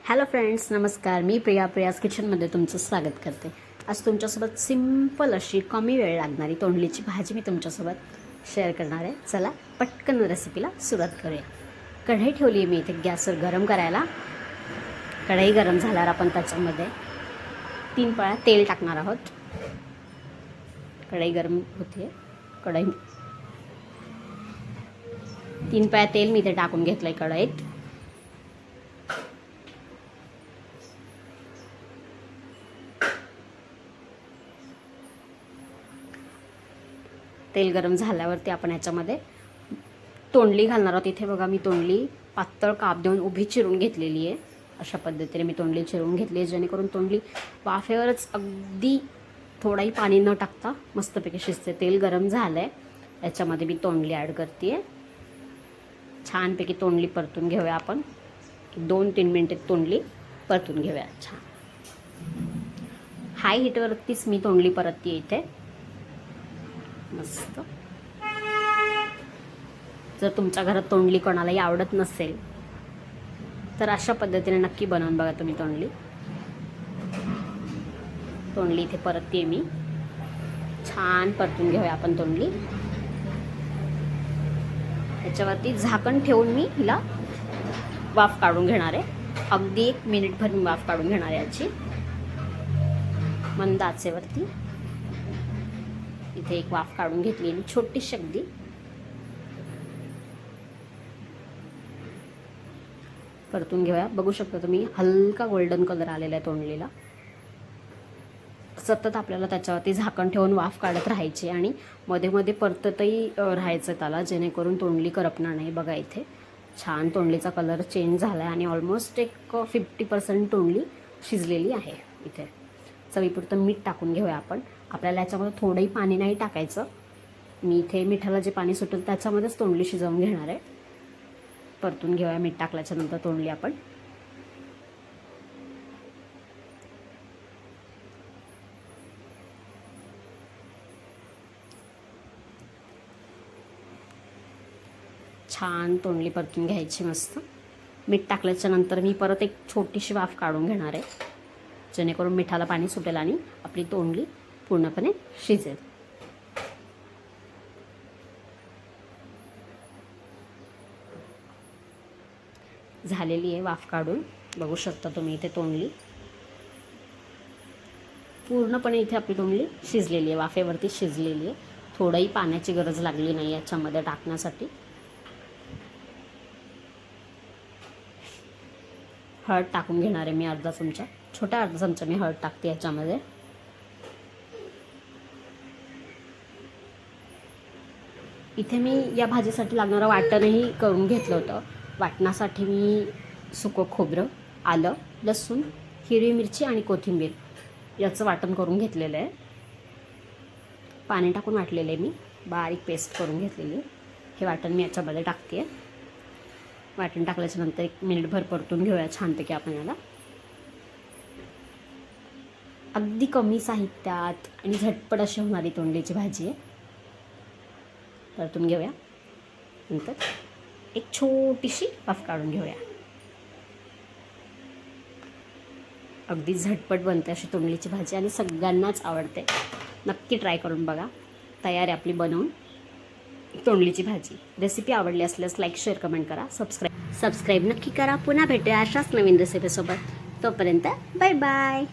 Hello friends, नमस्कार. मी प्रियाज किचनमध्ये तुमचं स्वागत करते. आज तुमच्यासोबत सिंपल अशी कमी वेळ लागणारी तोंडलीची भाजी मी तुमच्यासोबत शेअर करणार आहे. चला पटकन रेसिपीला सुरुवात करूया. कढई ठेवली आहे मी इथे गॅसवर गरम करायला. कढई गरम झाल्यावर आपण त्याच्यामध्ये 3 पळ्या तेल टाकणार आहोत. कढई गरम होते. कढई 3 पळ्या तेल मी इथे टाकून घेतलं आहे कढईत. तेल गरम झाल्यावरती आपण याच्यामध्ये तोंडली घालणार आहोत. इथे बघा, मी तोंडली पातळ काप देऊन उभी चिरून घेतलेली आहे. अशा पद्धतीने मी तोंडली चिरून घेतली आहे, जेणेकरून तोंडली वाफेवरच अगदी थोडाही पाणी न टाकता मस्तपैकी शिजते. तेल गरम झालं आहे, याच्यामध्ये मी तोंडली ॲड करते आहे. छानपैकी तोंडली परतून घेऊया आपण. 2-3 मिनटे तोंडली परतून घेऊया. छान हाय हीटवरतीच मी तोंडली परतते इथे. मस्त. जर तुमच्या घरात तोंडली कोणालाही आवडत नसेल तर अशा पद्धतीने नक्की बनवून बघा तुम्ही तोंडली. तोंडली इथे परतते मी. छान परतून घेऊया आपण तोंडली. याच्यावरती झाकण ठेवून मी हिला वाफ काढून घेणार आहे. अगदी 1 मिनिटभर मी वाफ काढून घेणार आहे याची, मंद आचेवरती. इथे एक वाफ काढून घेतली आणि छोटीशी अगदी. परतून घेऊया. बघू शकता तुम्ही, हलका गोल्डन कलर आलेला आहे तोंडलीला. सतत आपल्याला त्याच्यावरती झाकण ठेवून वाफ काढत राहायची आणि मध्ये मध्ये परततही राहायचं त्याला, जेणेकरून तोंडली करपणार नाही. बघा इथे छान तोंडलीचा कलर चेंज झाला आहे आणि ऑलमोस्ट एक 50% तोंडली शिजलेली आहे. इथे चवीपुरतं मीठ टाकून घेऊया आपण. आपल्याला याच्यामध्ये थोडंही पाणी नाही टाकायचं. मी इथे मिठाला जे पाणी सुटेल त्याच्यामध्येच तोंडली शिजवून घेणार आहे. परतून घेऊया मीठ टाकल्याच्या नंतर तोंडली आपण. छान तोंडली परतून घ्यायची मस्त. मीठ टाकल्याच्या नंतर मी परत एक छोटीशी वाफ काढून घेणार आहे, जेणेकरून मिठाला पाणी सुटेल आणि आपली तोंडली पूर्णपणे शिजेल. झालेली आहे वाफ काढून. बघू शकता तुम्ही इथे तोंडली पूर्णपणे इथे आपली तोंडली शिजलेली आहे, वाफेवरती शिजलेली आहे. थोडंही पाण्याची गरज लागली नाही याच्यामध्ये टाकण्यासाठी. हळद टाकून घेणार आहे मी अर्धा चमचा. छोटा अर्धा चमचा मी हळद टाकते याच्यामध्ये. इथे मी या भाजीसाठी लागणारं वाटणही करून घेतलं होतं. वाटणासाठी मी सुकं खोबरं, आलं, लसूण, हिरवी मिरची आणि कोथिंबीर याचं वाटण करून घेतलेलं आहे. पाणी टाकून वाटलेलं आहे मी, बारीक पेस्ट करून घेतलेली. हे वाटण मी याच्यामध्ये टाकते आहे. वाटण टाकल्याच्या नंतर 1 मिनिटभर परतून घेऊया छानपैकी आपण याला. अगदी कमी साहित्यात आणि झटपट अशी होणारी तोंडलीची भाजी आहे. परतून घेऊया. नंतर एक छोटीशी वाफ काढून घेऊया. अगदी झटपट बनते अशी तोंडलीची भाजी आणि सगळ्यांनाच आवडते. नक्की ट्राय करून बघा. तयार आहे आपली बनवून तोंडलीची भाजी. रेसिपी आवडली असल्यास लाईक, शेअर, कमेंट करा. सबस्क्राईब नक्की करा. पुन्हा भेटूया अशाच नवीन रेसिपीसोबत. तोपर्यंत बाय बाय.